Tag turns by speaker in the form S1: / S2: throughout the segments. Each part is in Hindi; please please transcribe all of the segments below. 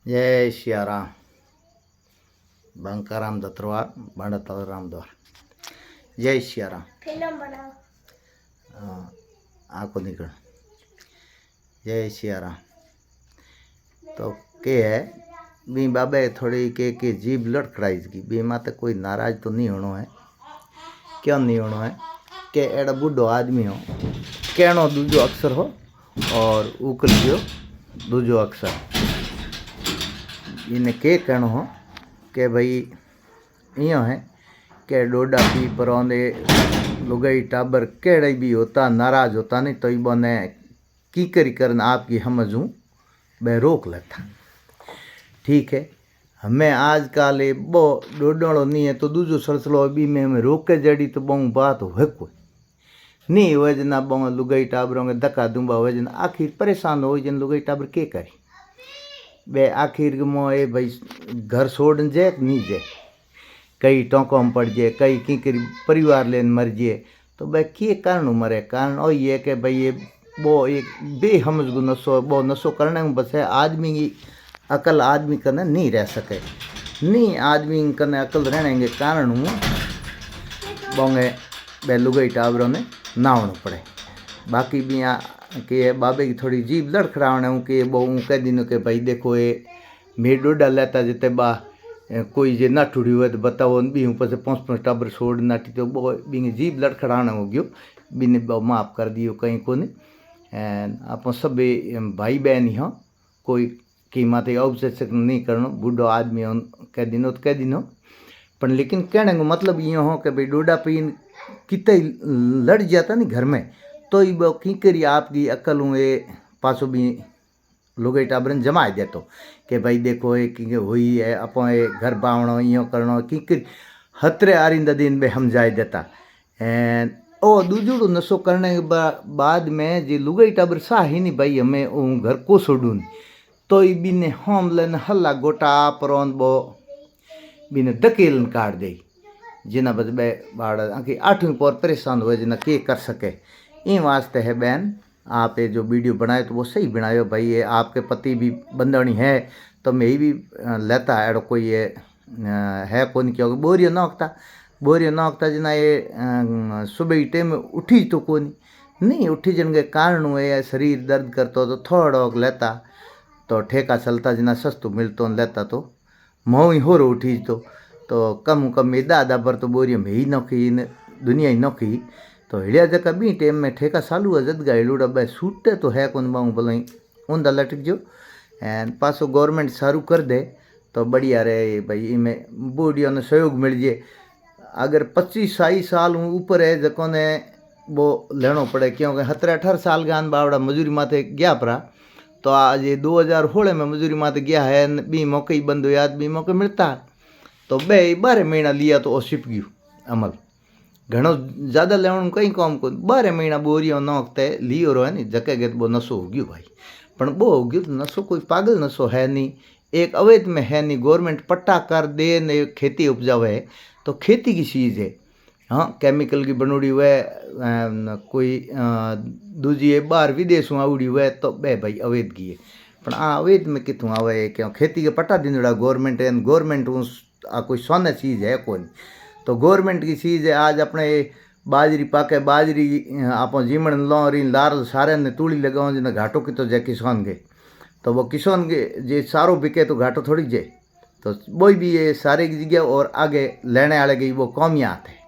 S1: जय सियाराम। बंकाराम दत्तरवार बांडा रामद्वार। जय सियाराम।
S2: फिल्म बनाओ।
S1: आँखों निकल। जय सियाराम। तो के है बी बाबे थोड़ी के जीभ लड़खड़ाईगी बी माते कोई नाराज तो नहीं होना है। क्यों नहीं होना है कि एड़ा बुढ़ो आदमी हो कहनो दूजो अक्षर हो और उकल गयो दूजो अक्षर। इन्हें के कहनो हो कि भाई इं है कि डोडा पी परौंदे लुगाई टाबर केड़ा भी होता नाराज होता नहीं तो इबने की करी करन आपकी समझूँ बे रोक लेता। ठीक है, हमें आजकल ये बो डोडो नहीं है तो दूजो सिलसिलो भी में हमें रोके जड़ी तो बहु बात हो कोई नहीं हो जना बहु लुगाई टाबरों के धक्का दूंबा हो जना आखिर परेशान हो जन लुगाई टाबर के करी बे आखिर मो ए भाई घर छोड़ जाए नहीं जाए कई टोंकों में पड़ जाए कई की करी परिवार लेन मर जाए तो भाई के कारण मरे कारण और ये कि भाई ये वो एक बेहमज गो नशो वो नशो करने में बस है आदमी की अकल आदमी कने नहीं रह सके नहीं आदमी कने अकल रहने के कारण हूँ बोंगे बे लुगाई टाबरों ने नावना पड़े। बाकी भी यहाँ कि बाबे की थोड़ी जीभ लड़खड़ाने हूँ कि वो कह दिन के भाई देखो ये मेरे डोडा लेता जते बा कोई जे ना ठुड़ी हुए तो बताओ भी हूँ पसे 5-5 टाबर छोड़ नाटी तो वो भी जीभ लड़खड़ाना हो गयो बिने माफ़ कर दियो कहीं को नहीं आप सब भाई बहन ही हो कोई की माते औपचारिक नहीं करनो बूढ़ो आदमी हो कह दिनो तो कह दिनो पर लेकिन कहने को मतलब ये हो कि भाई डोडा पीन कितने लड़ जाता नहीं घर में तो ये की करी आपकी अकल हुए पासो भी लुगाई टाबरन जमा देतो कि भाई देखो ये कि हुई है अपो ये घर बावणो यो करनो की करी हतरे आरिंदा दिन बे हम जाए देता एंड ओ दूजोड़ो नशो करने के बाद में जे लुगाई टाबर सा ही नहीं भाई हमें वो घर को छोड़ू तो ये बिने हम लेन हल्ला गोटा परोन बो बिने धकेलन काट दे जिना बस बे बाड़ा आखिर 8वीं पर परेशान हुए जिना के कर सके इन वास्ते है बहन आप ये जो वीडियो बनाए तो वो सही बनाए भाई ये आपके पति भी बंदनी है तो मैं ही भी लेता है कोई ये है कौन क्योंकि बोरियो नौकता जना ये सुबह ही टाइम उठी तो कौन नहीं उठी जन के कारण हुए शरीर दर्द करता तो थोड़ा लेता तो ठेका चलता जना सस्तु मिलतो लेता तो मोह ही हो उठी तो कम मेदा आधा पर तो बोरियो में ही नौकी दुनिया ही नौकी तो हिड़िया जगह भी टाइम में ठेका चालू है जद गाड़ूड़ा बे सूटे तो है कौन बाऊ भले ऊंधा लटक जो एंड पासो गवर्नमेंट सारू कर दे तो बढ़िया रहे भाई इनमें बूढ़ियों ने सहयोग मिल जाए। अगर 25-28 साल ऊपर है जको ने वो लेना पड़े क्योंकि 17-18 साल गान बावड़ा मजूरी माथे गया परा तो आज ये 2016 में मजूरी माथे गया है बी मौके ही बंद हुआ बी मौके मिलता तो बे 12 महीना लिया तो सिप गयो अमल घणो ज़्यादा लेवन कहीं कम को 12 महीना बोरियो नौकते लियो रो है नी जके गए वो नशो हो गयो भाई पण वो हो गयो तो नशो कोई पागल नशो है नहीं एक अवैध में है नहीं गवर्नमेंट पट्टा कर दे ने खेती उपजावे तो खेती की चीज़ है हाँ केमिकल की बनोड़ी हुए कोई दूजी बाहर विदेश में आवड़ी हुए तो बे भाई अवैध की है पण आ अवैध में कितों आवे क्यों खेती के पट्टा दींदा गवर्नमेंट एंड गवर्नमेंट कोई सोने चीज़ है कौन तो गवर्नमेंट की चीज़ है। आज अपने बाजरी पाके बाजरी आप जीमण लो री लार सारे ने तूड़ी लगाओ जिन्हें घाटो की तो जय किसान के तो वो किसान के जे सारो बिके तो घाटो थोड़ी जाए तो वही भी ये सारे की जगह और आगे लेने वाले की वो कौमियात है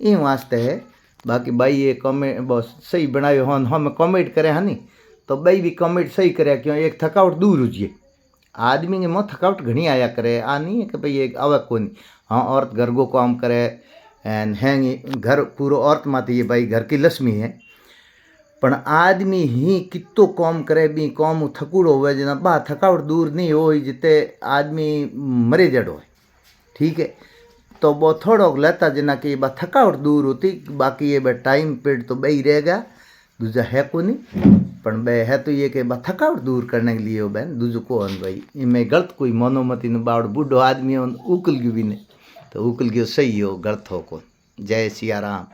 S1: इन वास्ते है। बाकी भाई ये कमेंट बस सही बनायो हो हम कमेंट करे हाँ नहीं तो भाई भी कमेंट सही करे क्यों एक थकावट दूर हुई आदमी के मुँह थकावट घनी आया करे आ नहीं है कि भाई एक आवे कौन हाँ औरत घर को काम करे एंड हैंगी घर पूरा औरत माती ये भाई घर की लक्ष्मी है पण आदमी ही कितो काम करे भी काम थकूड़ो हुए जना बा थकावट दूर नहीं हो जिते आदमी मरे जड़ो है ठीक है तो वो थोड़ो लेता जना कि बा थकावट दूर होती बाकी ये बे टाइम पीरियड तो बही रहेगा दूजा है को नहीं पण बे है तो ये कि बा थकावट दूर करने के लिए हो बहन दूजो को भाई इनमें गलत कोई मनोमती न बावड़ बूढ़ो आदमी उकल गयो भी नहीं तो उकल गयो सही हो गलत हो को। जय सिया राम।